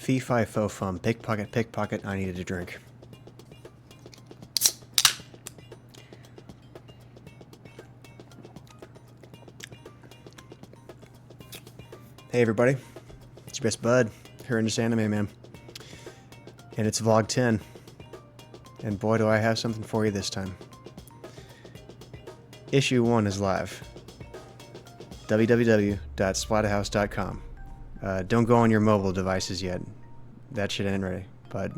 Fee fi fo fum, pickpocket, pickpocket, I needed a drink. Hey everybody, it's your best bud, Horrendous Anime Man. And it's vlog 10. And boy do I have something for you this time. Issue 1 is live. www.splatterhouse.com. Don't go on your mobile devices yet. That shit ain't ready. But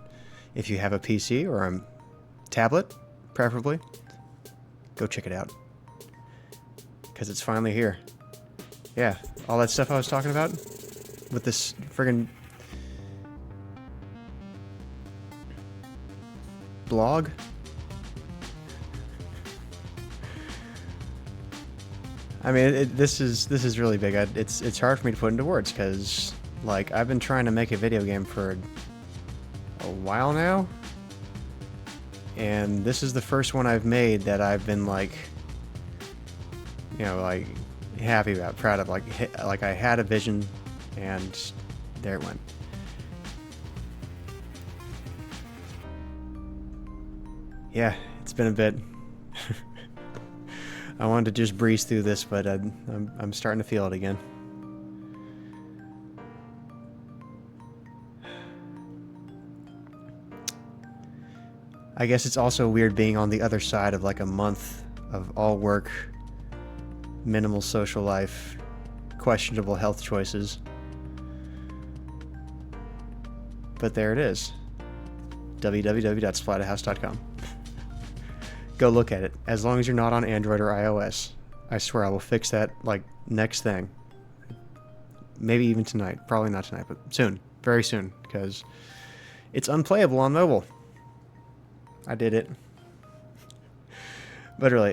if you have a PC or a tablet, preferably, go check it out. Because it's finally here. Yeah, all that stuff I was talking about with this friggin' blog. I mean, this is really big. It's hard for me to put into words because, like, I've been trying to make a video game for a while now, and this is the first one I've made that I've been like, you know, like happy about, proud of. Like I had a vision, and there it went. Yeah, it's been a bit. I wanted to just breeze through this, but I'm starting to feel it again. I guess it's also weird being on the other side of like a month of all work, minimal social life, questionable health choices. But there it is. www.splatterhouse.com. Go look at it. As long as you're not on Android or iOS. I swear I will fix that, like, next thing. Maybe even tonight. Probably not tonight, but soon. Very soon. Because it's unplayable on mobile. I did it. But really,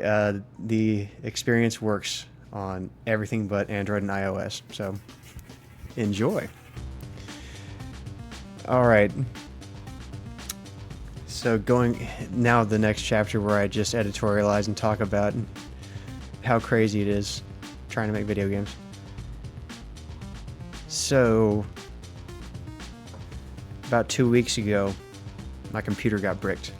the experience works on everything but Android and iOS. So, enjoy. Alright. So going now the next chapter where I just editorialize and talk about how crazy it is trying to make video games. So about 2 weeks ago, my computer got bricked.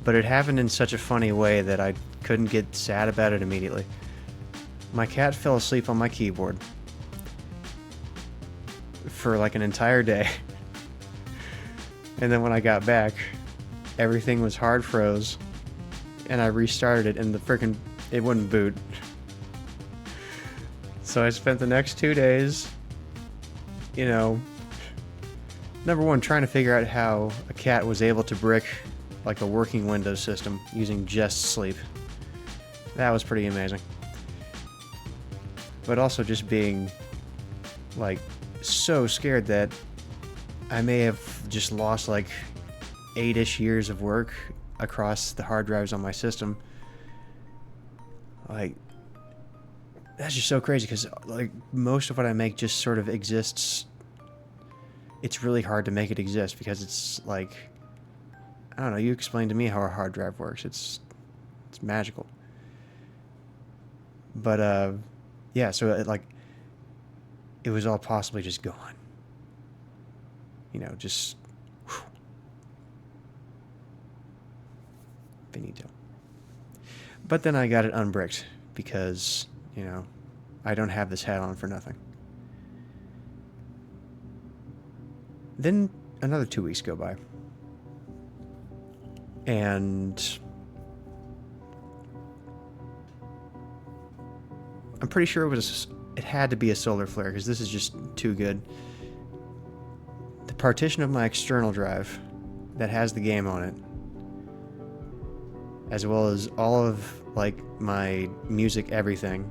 But it happened in such a funny way that I couldn't get sad about it immediately. My cat fell asleep on my keyboard for like an entire day. And then when I got back, everything was hard froze, and I restarted it, and it wouldn't boot. So I spent the next 2 days, you know, number one, trying to figure out how a cat was able to brick like a working Windows system using just sleep. That was pretty amazing. But also just being, like, so scared that I may have just lost like 8-ish years of work across the hard drives on my system. Like, that's just so crazy because like most of what I make just sort of exists. It's really hard to make it exist because it's like, I don't know, you explain to me how a hard drive works. It's magical. But yeah, so it was all possibly just gone. You know, just whew. Finito. But then I got it unbricked because, you know, I don't have this hat on for nothing. Then another 2 weeks go by. And I'm pretty sure it had to be a solar flare because this is just too good. The partition of my external drive that has the game on it, as well as all of like my music, everything,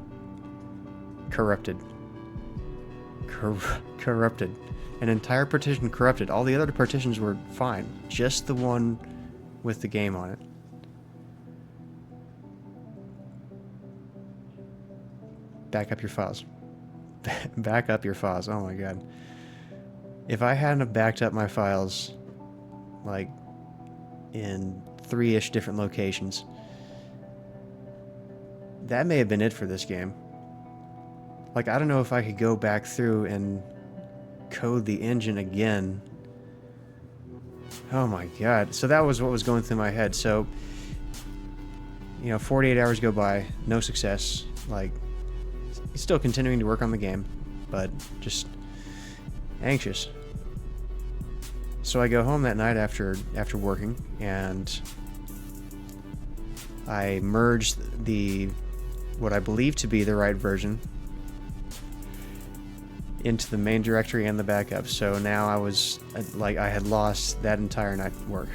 corrupted. Corrupted. An entire partition corrupted. All the other partitions were fine. Just the one with the game on it. Back up your files. Back up your files. Oh my god. If I hadn't have backed up my files, like, in 3-ish different locations, that may have been it for this game. Like, I don't know if I could go back through and code the engine again. Oh my god. So that was what was going through my head. So, 48 hours go by, no success. Like, still continuing to work on the game, but just anxious. So I go home that night after working, and I merged what I believe to be the right version into the main directory and the backup. So now I was I had lost that entire night at work.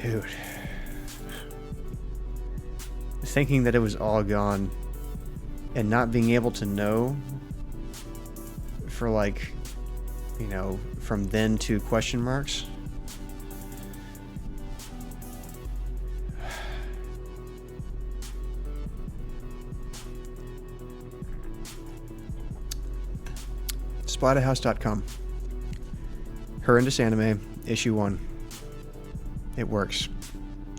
Dude. Thinking that it was all gone and not being able to know for from then to question marks. Splatterhouse.com. Horrendous Anime, issue 1. It works.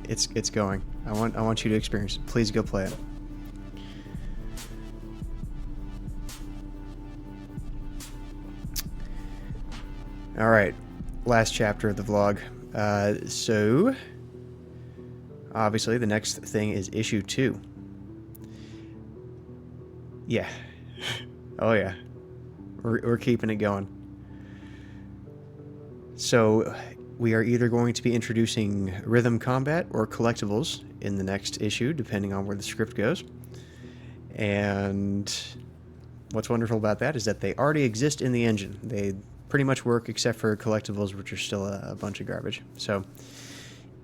It's going. I want you to experience it. Please go play it. All right, last chapter of the vlog. So obviously the next thing is issue 2. Yeah. Oh yeah. We're keeping it going. So we are either going to be introducing rhythm combat or collectibles in the next issue, depending on where the script goes. And what's wonderful about that is that they already exist in the engine. They pretty much work except for collectibles, which are still a bunch of garbage. So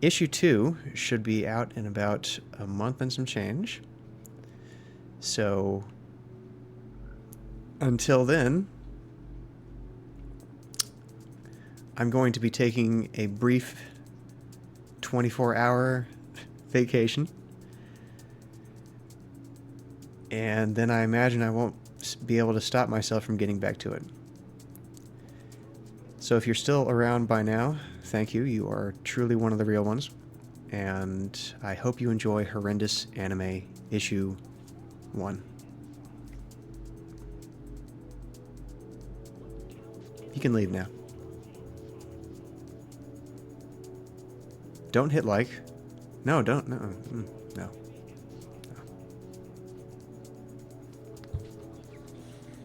issue 2 should be out in about a month and some change. So until then, I'm going to be taking a brief 24-hour vacation. And then I imagine I won't be able to stop myself from getting back to it. So if you're still around by now, thank you. You are truly one of the real ones. And I hope you enjoy Horrendous Anime issue 1. You can leave now. Don't hit like. No, don't. No. No.